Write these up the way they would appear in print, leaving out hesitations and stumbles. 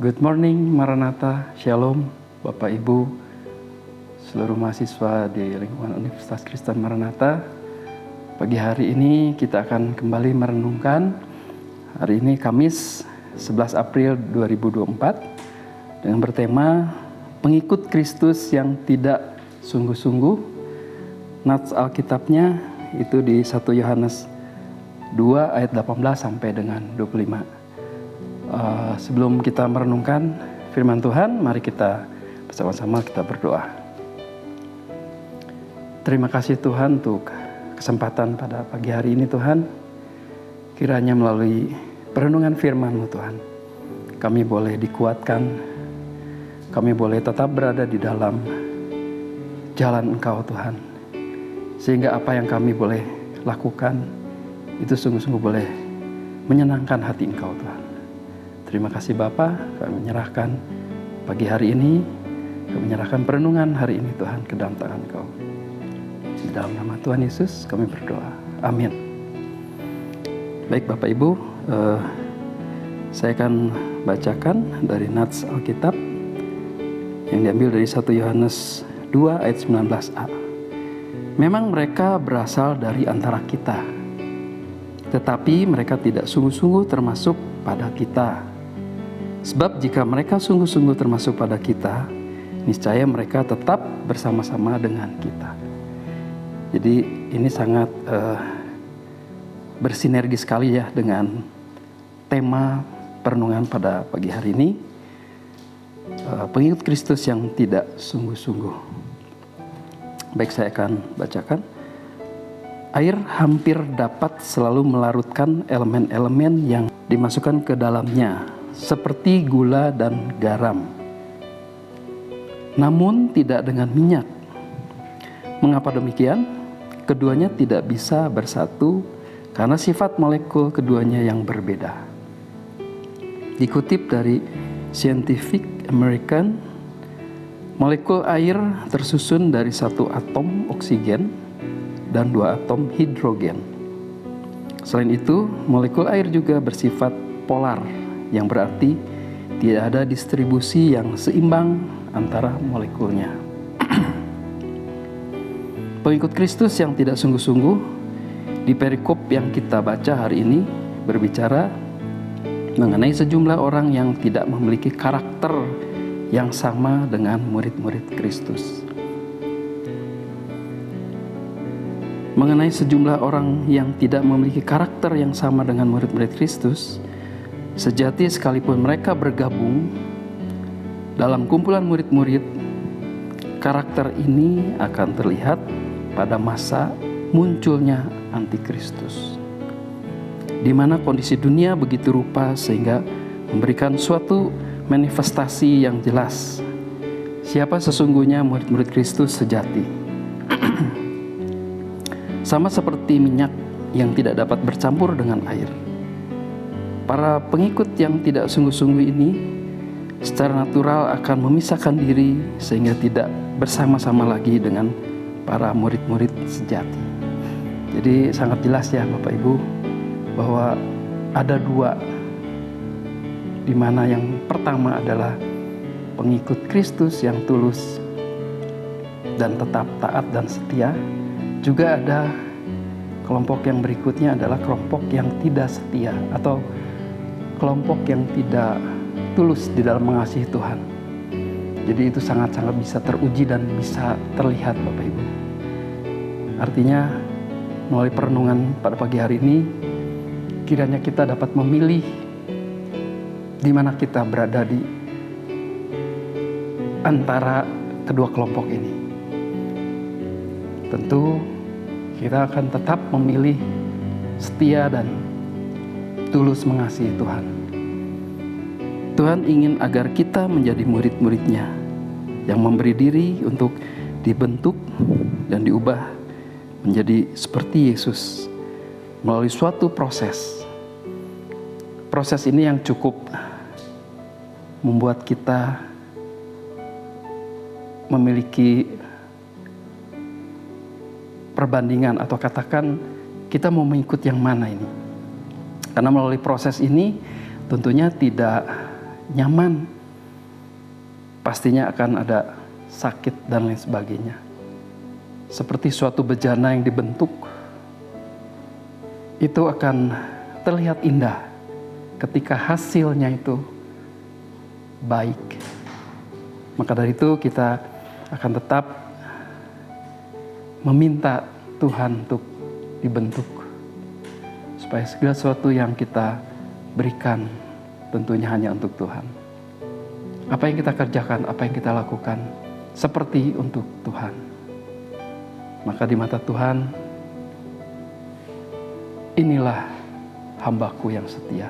Good morning Maranatha, Shalom Bapak Ibu, seluruh mahasiswa di lingkungan Universitas Kristen Maranatha. Pagi hari ini kita akan kembali merenungkan. Hari ini Kamis 11 April 2024 dengan bertema Pengikut Kristus yang tidak sungguh-sungguh. Nats Alkitabnya itu di 1 Yohanes 2 ayat 18 sampai dengan 25. Sebelum kita merenungkan firman Tuhan, mari kita bersama-sama kita berdoa. Terima kasih Tuhan untuk kesempatan pada pagi hari ini Tuhan. Kiranya melalui perenungan firman-Mu Tuhan, kami boleh dikuatkan, kami boleh tetap berada di dalam jalan Engkau Tuhan. Sehingga apa yang kami boleh lakukan, itu sungguh-sungguh boleh menyenangkan hati Engkau Tuhan. Terima kasih Bapa, kami menyerahkan pagi hari ini, kami menyerahkan perenungan hari ini Tuhan ke dalam tangan Kau. Di dalam nama Tuhan Yesus kami berdoa. Amin. Baik Bapak Ibu, saya akan bacakan dari Nats Alkitab yang diambil dari 1 Yohanes 2 ayat 19a. Memang mereka berasal dari antara kita, tetapi mereka tidak sungguh-sungguh termasuk pada kita. Sebab jika mereka sungguh-sungguh termasuk pada kita, niscaya mereka tetap bersama-sama dengan kita. Jadi ini sangat bersinergi sekali ya dengan tema perenungan pada pagi hari ini. Pengikut Kristus yang tidak sungguh-sungguh. Baik, saya akan bacakan. Air hampir dapat selalu melarutkan elemen-elemen yang dimasukkan ke dalamnya, seperti gula dan garam. Namun tidak dengan minyak. Mengapa demikian? Keduanya tidak bisa bersatu karena sifat molekul keduanya yang berbeda. Dikutip dari Scientific American, molekul air tersusun dari satu atom oksigen dan 2 atom hidrogen. Selain itu, molekul air juga bersifat polar, yang berarti tidak ada distribusi yang seimbang antara molekulnya. Pengikut Kristus yang tidak sungguh-sungguh, di perikop yang kita baca hari ini berbicara mengenai sejumlah orang yang tidak memiliki karakter yang sama dengan murid-murid Kristus. Mengenai sejumlah orang yang tidak memiliki karakter yang sama dengan murid-murid Kristus, sejati sekalipun mereka bergabung dalam kumpulan murid-murid, karakter ini akan terlihat pada masa munculnya antikristus, di mana kondisi dunia begitu rupa sehingga memberikan suatu manifestasi yang jelas siapa sesungguhnya murid-murid Kristus sejati. Sama seperti minyak yang tidak dapat bercampur dengan air. Para pengikut yang tidak sungguh-sungguh ini secara natural akan memisahkan diri sehingga tidak bersama-sama lagi dengan para murid-murid sejati. Jadi sangat jelas ya Bapak Ibu bahwa ada 2, di mana yang pertama adalah pengikut Kristus yang tulus dan tetap taat dan setia. Juga ada kelompok yang berikutnya adalah kelompok yang tidak setia atau kelompok yang tidak tulus di dalam mengasihi Tuhan. Jadi itu sangat-sangat bisa teruji dan bisa terlihat Bapak Ibu. Artinya melalui perenungan pada pagi hari ini, kiranya kita dapat memilih di mana kita berada di antara kedua kelompok ini. Tentu kita akan tetap memilih setia dan tulus mengasihi Tuhan. Tuhan ingin agar kita menjadi murid-muridnya yang memberi diri untuk dibentuk dan diubah menjadi seperti Yesus melalui suatu proses. Proses ini yang cukup membuat kita memiliki perbandingan atau katakan kita mau mengikut yang mana ini. Karena melalui proses ini tentunya tidak nyaman pastinya akan ada sakit dan lain sebagainya. Seperti suatu bejana yang dibentuk, itu akan terlihat indah ketika hasilnya itu baik. Maka dari itu kita akan tetap meminta Tuhan untuk dibentuk, supaya segala sesuatu yang kita berikan tentunya hanya untuk Tuhan. Apa yang kita kerjakan, apa yang kita lakukan, seperti untuk Tuhan. Maka di mata Tuhan, inilah hambaku yang setia.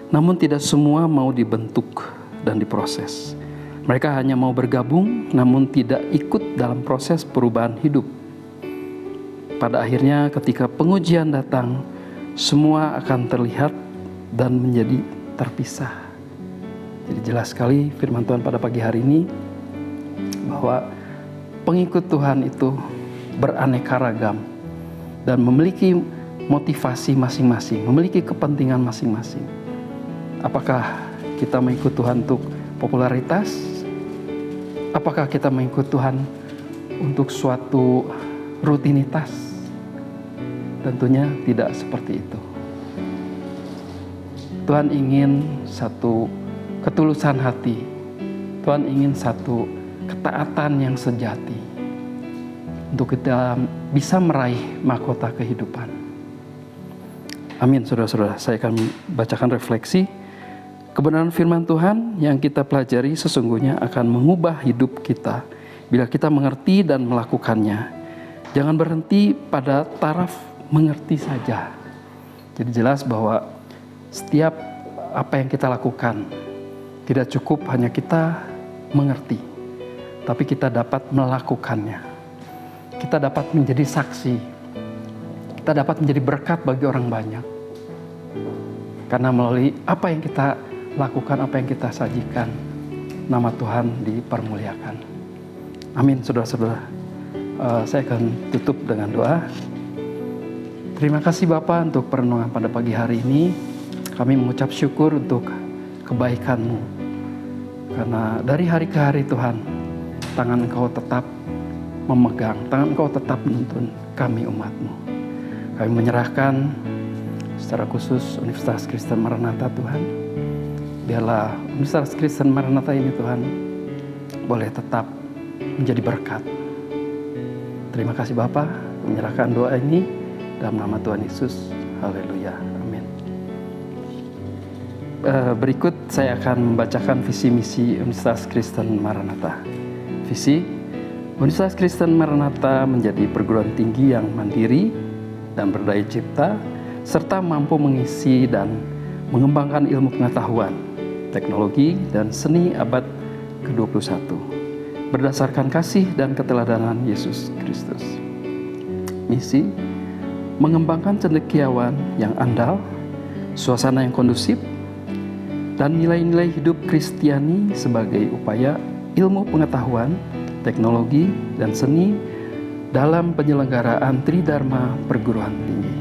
Namun tidak semua mau dibentuk dan diproses. Mereka hanya mau bergabung, namun tidak ikut dalam proses perubahan hidup. Pada akhirnya ketika pengujian datang, semua akan terlihat dan menjadi terpisah. Jadi jelas sekali firman Tuhan pada pagi hari ini, bahwa pengikut Tuhan itu beraneka ragam dan memiliki motivasi masing-masing, memiliki kepentingan masing-masing. Apakah kita mengikut Tuhan untuk popularitas? Apakah kita mengikut Tuhan untuk suatu rutinitas? Tentunya tidak seperti itu. Tuhan ingin satu ketulusan hati. Tuhan ingin satu ketaatan yang sejati untuk kita bisa meraih mahkota kehidupan. Amin, saudara-saudara. Saya akan bacakan refleksi. Kebenaran firman Tuhan yang kita pelajari sesungguhnya akan mengubah hidup kita bila kita mengerti dan melakukannya. Jangan berhenti pada taraf mengerti saja. Jadi jelas bahwa setiap apa yang kita lakukan tidak cukup hanya kita mengerti, tapi kita dapat melakukannya. Kita dapat menjadi saksi. Kita dapat menjadi berkat bagi orang banyak. Karena melalui apa yang kita lakukan, apa yang kita sajikan, nama Tuhan dipermuliakan. Amin, saudara-saudara. Saya akan tutup dengan doa. Terima kasih Bapa untuk perenungan pada pagi hari ini. Kami mengucap syukur untuk kebaikan-Mu. Karena dari hari ke hari Tuhan, tangan Engkau tetap memegang, tangan Engkau tetap menuntun kami umat-Mu. Kami menyerahkan secara khusus Universitas Kristen Maranatha Tuhan. Biarlah Universitas Kristen Maranatha ini Tuhan boleh tetap menjadi berkat. Terima kasih Bapa, menyerahkan doa ini dalam nama Tuhan Yesus. Haleluya. Amin. Berikut saya akan membacakan visi misi Universitas Kristen Maranatha. Visi: Universitas Kristen Maranatha menjadi perguruan tinggi yang mandiri dan berdaya cipta, serta mampu mengisi dan mengembangkan ilmu pengetahuan, teknologi, dan seni abad ke-21 berdasarkan kasih dan keteladanan Yesus Kristus. Misi: mengembangkan cendekiawan yang andal, suasana yang kondusif, dan nilai-nilai hidup Kristiani sebagai upaya ilmu pengetahuan, teknologi, dan seni dalam penyelenggaraan Tridharma perguruan tinggi.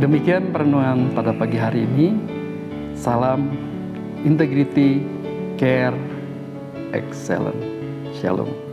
Demikian perenungan pada pagi hari ini. Salam integrity, care, excellence. Shalom.